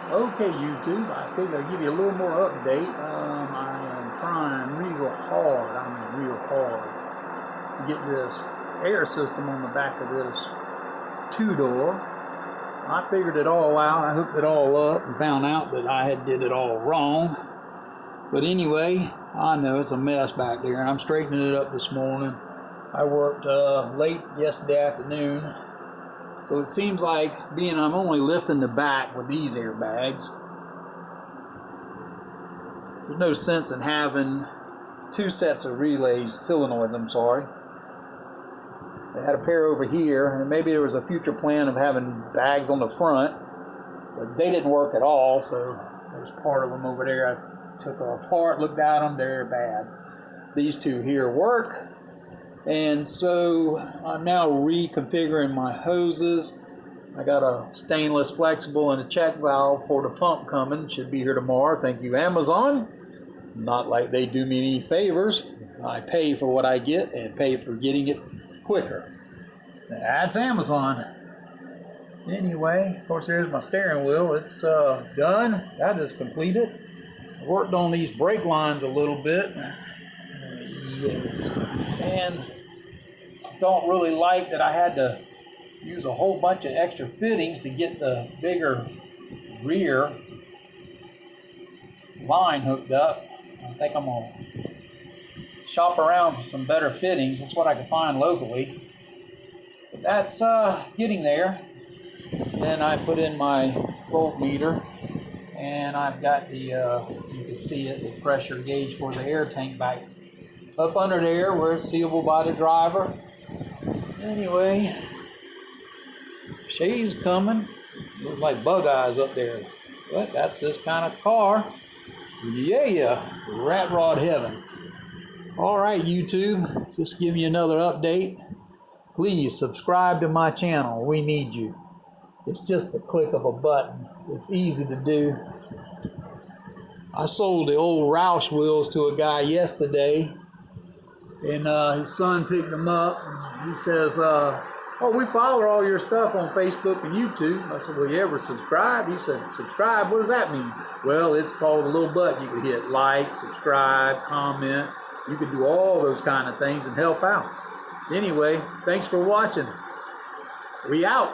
Okay, YouTube, I figured I'd give you a little more update. I am trying real hard, real hard, to get this air system on the back of this two-door. I figured it all out. I hooked it all up and found out that I had did it all wrong. But anyway, I know it's a mess back there. I'm straightening it up this morning. I worked late yesterday afternoon. So it seems like, being I'm only lifting the back with these airbags, there's no sense in having two sets of relays, solenoids, I'm sorry. They had a pair over here, and maybe there was a future plan of having bags on the front, but they didn't work at all, so there's part of them over there. I took them apart, looked at them, they're bad. These two here work. And so I'm now reconfiguring my hoses. I got a stainless flexible and a check valve for the pump coming. Should be here tomorrow. Thank you, Amazon. Not like they do me any favors. I pay for what I get and pay for getting it quicker. That's Amazon. Anyway, of course, there's my steering wheel. It's done. That is completed. I worked on these brake lines a little bit. And don't really like that I had to use a whole bunch of extra fittings to get the bigger rear line hooked up. I think I'm gonna shop around for some better fittings. That's what I can find locally. But that's getting there. Then I put in my voltmeter, and I've got the you can see it, the pressure gauge for the air tank back up under there where it's seeable by the driver. Anyway, she's coming. Looks like bug eyes up there. But that's this kind of car. Yeah, rat rod heaven. All right, YouTube, just give you another update. Please subscribe to my channel. We need you. It's just a click of a button. It's easy to do. I sold the old Roush wheels to a guy yesterday, and his son picked them up. And he says, oh, we follow all your stuff on Facebook and YouTube. I said, well, you ever subscribe? He said, subscribe? What does that mean? Well, it's called a little button. You can hit like, subscribe, comment. You can do all those kind of things and help out. Anyway, thanks for watching. We out.